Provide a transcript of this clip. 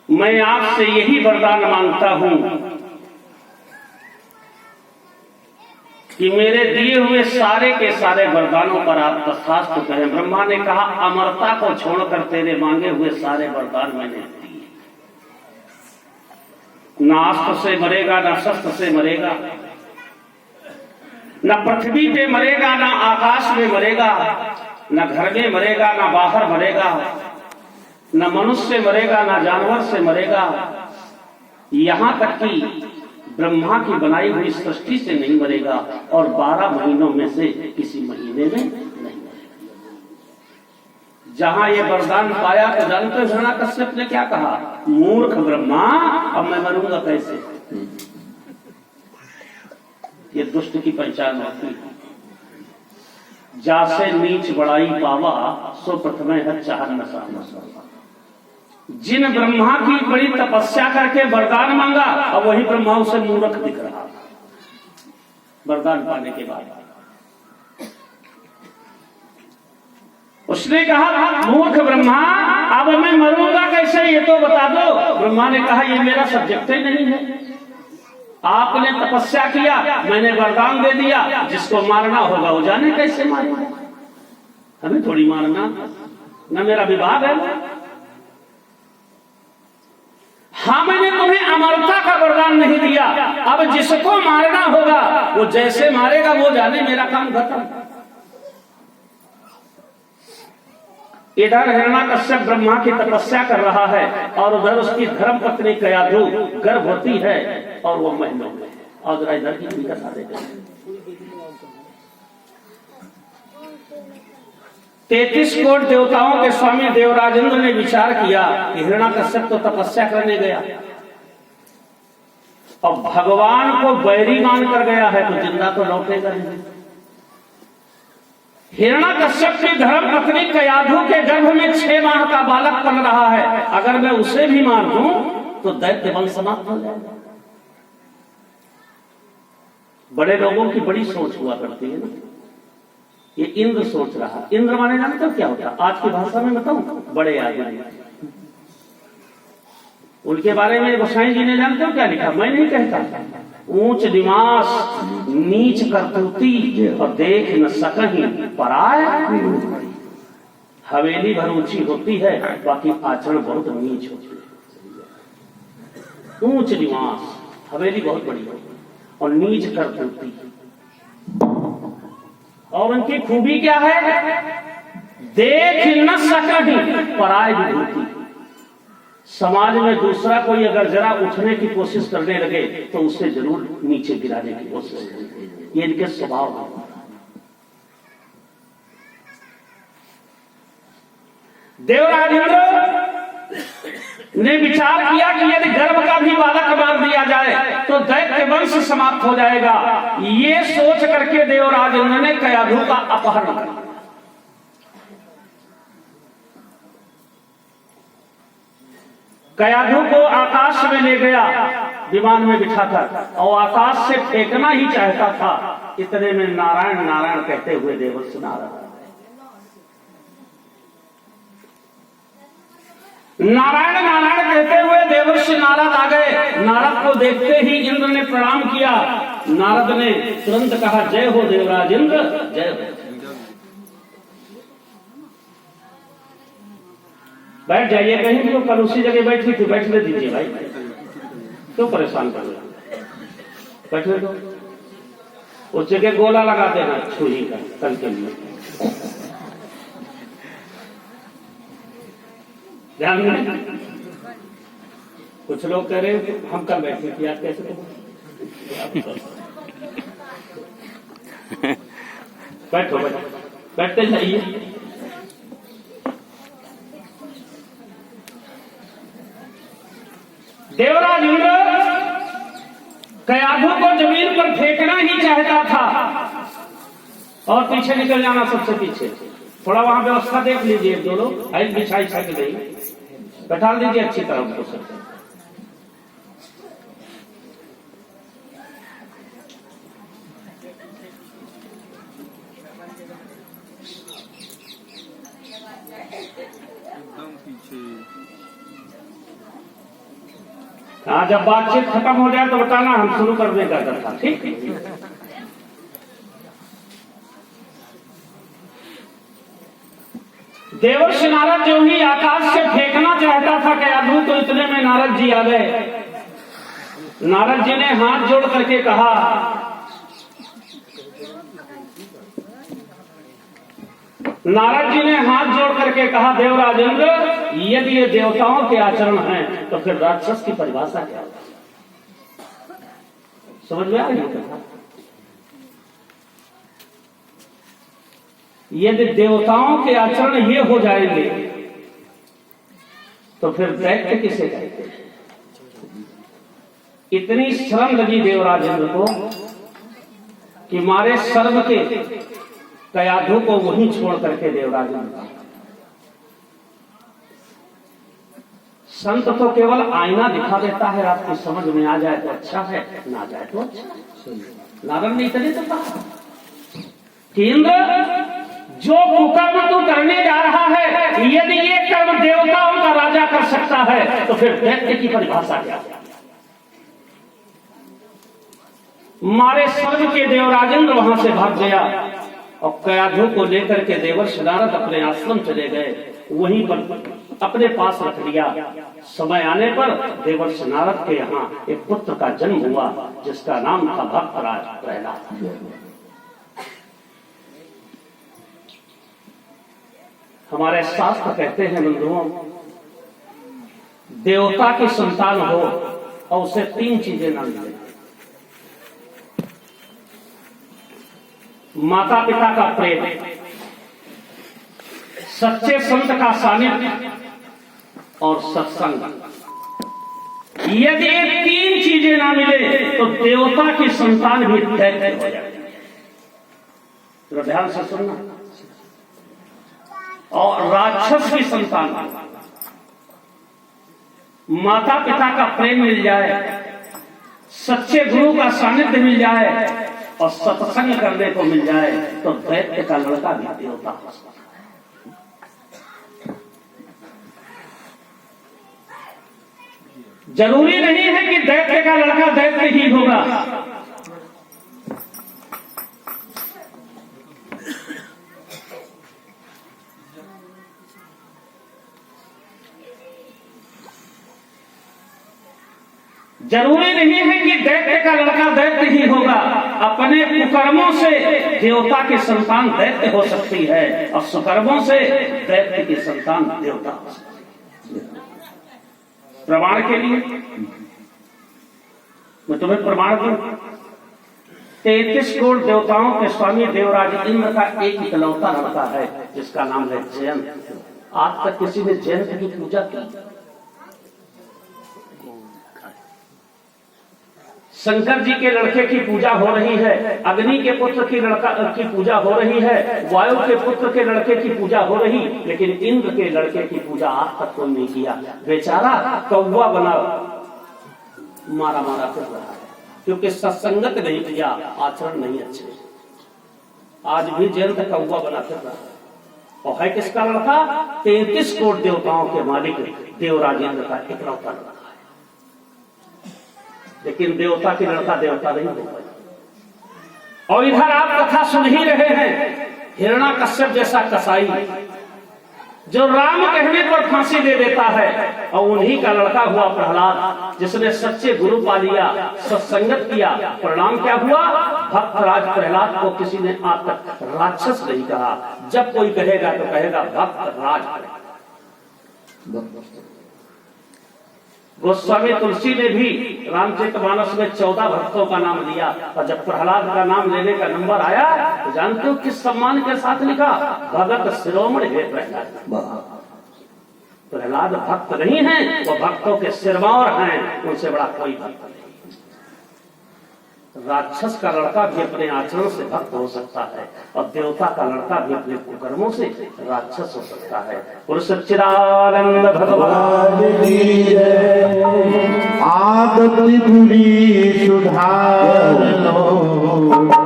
मैं आपसे यही वरदान मांगता हूं कि मेरे दिए हुए सारे के सारे वरदानों पर आप तथास्तु कहें। ब्रह्मा ने कहा, अमरता को छोड़कर तेरे मांगे हुए सारे वरदान मैंने दिए। न अस्त्र से मरेगा, न शस्त्र से मरेगा, न पृथ्वी पे मरेगा, न आकाश में मरेगा, न घर में मरेगा, न बाहर मरेगा, न मनुष्य मरेगा, न जानवर से मरेगा, यहां तक कि ब्रह्मा की बनाई हुई सृष्टि से नहीं मरेगा, और 12 महीनों में से किसी महीने में नहीं मरेगा। जहां ये वरदान पाया तो जानते हो हिरण्याकश्यप ने क्या कहा? मूर्ख ब्रह्मा, अब मैं मरूंगा कैसे? ये दुष्ट की पहचान होती है। जासे नीच बड़ाई पावा, सो प्रथमे है चाहत न सामना। जिन ब्रह्मा की बड़ी तपस्या करके वरदान मांगा, अब वही ब्रह्मा उसे मूर्ख दिख रहा वरदान पाने के बाद। उसने कहा, मूर्ख ब्रह्मा, अब मैं मरूंगा कैसे, ये तो बता दो। ब्रह्मा ने कहा, ये मेरा सब्जेक्ट ही नहीं है। आपने तपस्या किया, मैंने वरदान दे दिया, जिसको मारना होगा वो जाने कैसे मारेगा, हमें थोड़ी मारना, न मेरा विभाग है। हाँ, मैंने तुम्हें अमरता का वरदान नहीं दिया, अब जिसको मारना होगा वो जैसे मारेगा वो जाने, मेरा काम खत्म। इधर हिरण्याकश्यप ब्रह्मा की तपस्या कर रहा है और उधर उसकी धर्म पत्नी कयाधु गर्भवती है और वो महीनों में है। और जरा इधर की कथा देखें। 33 करोड़ देवताओं के स्वामी देवराजेंद्र ने विचार किया कि हिरण्याकश्यप तो तपस्या करने गया और भगवान को बैरी मानकर गया है, तो जिंदा तो लौटेगा नहीं। हिरण्याकश्यप की धर्म पत्नी कयाधु के गर्भ में 6 माह का बालक पल रहा है, अगर मैं उसे भी मार दूं तो दैत्य वंश समाप्त हो जाएगा। बड़े लोगों की बड़ी सोच हुआ करती है ना। ये इंद्र सोच रहा। इंद्र माने जानते हो क्या होता? आज की भाषा में बताऊं, बड़े आदमी। उनके बारे में गोसाई जी ने जानते हो क्या लिखा? मैं नहीं कहता। ऊंच निवास, नीच करतूती, और देख न सकहीं पराय। हवेली भर ऊंची होती है, बाकी आचरण बहुत नीच होती है। ऊंच निवास, हवेली बहुत बड़ी होती है, और नीच करतूती। और उनकी खूबी क्या है? देख न सकहीं पराय विभूति। समाज में दूसरा कोई अगर जरा उठने की कोशिश करने लगे तो उसे जरूर नीचे गिराने की कोशिश करेंगे। ये इनके स्वभाव है। देवराजेंद्र ने विचार किया कि यदि गर्भ का भी बालक मार दिया जाए तो दैत्य वंश समाप्त हो जाएगा। ये सोच करके देवराजेंद्र ने कयाधु का अपहरण किया। कयाधु को आकाश में ले गया विमान में बिठाकर, और आकाश से फेंकना ही चाहता था। इतने में नारायण नारायण कहते हुए देवर्षि नारद नारायण नारायण कहते हुए देवर्षि नारद आ गए। नारद को देखते ही इंद्र ने प्रणाम किया। नारद ने तुरंत कहा, जय हो देवराज इंद्र, जय हो। बैठ जाइए, कहीं भी कल उसी जगह बैठी थी, बैठने दीजिए भाई, क्यों परेशान कर रहे? बैठने दो। उस जगह गोला लगा देना छुरी का कल के लिए। ध्यान में कुछ लोग कह रहे हम कल बैठे थे, आज कैसे बैठो बैठो, बैठते जाइए। देवराज इंद्र कयाधु को जमीन पर फेंकना ही चाहता था और पीछे निकल जाना, सबसे पीछे। थोड़ा वहां व्यवस्था देख लीजिए, दो लोग हाइट बिछाई छक गई, बैठा दीजिए अच्छी तरह उसको। हाँ, जब बातचीत खत्म हो जाए तो बताना, हम शुरू करने का था। ठीक। देवर्षि नारद जो ही आकाश से फेंकना चाहता था कयाधु, तो इतने में नारद जी आ गए। नारद जी ने हाथ जोड़ करके कहा, नारद जी ने हाथ जोड़ करके कहा, देवराजेंद्र, यदि ये देवताओं के आचरण हैं तो फिर राक्षस की परिभाषा क्या है? समझ में आ रही है? यदि देवताओं के आचरण ये हो जाएंगे तो फिर दैत्य किसे कहते हैं? इतनी शर्म लगी देवराजेंद्र को कि मारे सर्व के कयाधु को वहीं छोड़ करके देवराजेंद्र, संत तो केवल आईना दिखा देता है, आपकी समझ में आ जाए तो अच्छा है, ना जाए तो अच्छा। नारद ने इतने तो कहा कि इंद्र, जो कुकर्म तू करने जा रहा है, यदि ये कर्म देवताओं का राजा कर सकता है तो फिर दैत्य की परिभाषा क्या है? मारे स्वर्ग के देवराजेंद्र वहां से भाग गया और कयाधु को लेकर के देवर्षि नारद अपने आश्रम चले गए, वहीं पर अपने पास रख लिया। समय आने पर देवर्षि नारद के यहाँ एक पुत्र का जन्म हुआ जिसका नाम था भक्तराज प्रहलाद। हमारे शास्त्र कहते हैं बंधुओं, देवता की संतान हो और उसे 3 चीजें न मिले, माता पिता का प्रेम, सच्चे संत का सानिध्य और सत्संग। यदि ये 3 चीजें ना मिले तो देवता की संतान भी दैत्य हो जाएगी। तो ध्यान से सुनना। और राक्षस की संतान, माता पिता का प्रेम मिल जाए, सच्चे गुरु का सानिध्य मिल जाए और सत्संग करने को मिल जाए तो दैत्य का लड़का भी देवता हो सकता है। जरूरी नहीं है कि दैत्य का लड़का दैत्य ही होगा। जरूरी नहीं है कि दैत्य का लड़का दैत्य ही होगा। अपने कुकर्मों से देवता की संतान दैत्य हो सकती है और सुकर्मों से दैत्य की संतान देवता हो सकती है। प्रमाण के लिए मैं तुम्हें प्रमाण दूं। 33 करोड़ देवताओं के स्वामी देवराज इंद्र का एक इकलौता लड़का है जिसका नाम है जयंत। आज तक किसी ने जयंत की पूजा की? शंकर जी के लड़के की पूजा हो रही है, अग्नि के पुत्र की की पूजा हो रही है, वायु के पुत्र के लड़के की पूजा हो रही, लेकिन इंद्र के लड़के की पूजा आज तक कोई नहीं किया। बेचारा कौवा बना मारा मारा फिर रहा है क्योंकि सत्संगत नहीं किया, आचरण नहीं अच्छे। आज भी जयंत कौवा बना फिर रहा है और है किसका लड़का? 33 करोड़ देवताओं के मालिक देवराज इंद्र का इकलौता लड़का। लेकिन देवता की लड़का देवता नहीं होगा। और इधर आप कथा सुन ही रहे हैं, हिरण्याकश्यप जैसा कसाई जो राम कहने पर फांसी दे देता है, और उन्हीं का लड़का हुआ प्रहलाद जिसने सच्चे गुरु पा लिया, सत्संगत किया। परिणाम क्या हुआ? भक्तराज प्रहलाद को किसी ने आज तक राक्षस नहीं कहा। जब कोई कहेगा तो कहेगा भक्तराज। गोस्वामी तुलसी ने भी रामचरितमानस में 14 भक्तों का नाम लिया और जब प्रहलाद का नाम लेने का नंबर आया तो जानते हो किस सम्मान के साथ लिखा? भगत शिरोमणि हे प्रहलाद। प्रहलाद भक्त नहीं है, वो भक्तों के सिरमौर हैं, उनसे बड़ा कोई भक्त नहीं। राक्षस का लड़का भी अपने आचरण से भक्त हो सकता है और देवता का लड़का भी अपने कुकर्मों से राक्षस हो सकता है। पुरुष सच्चिदानंद भगवान की जय। आदत बुरी सुधार लो।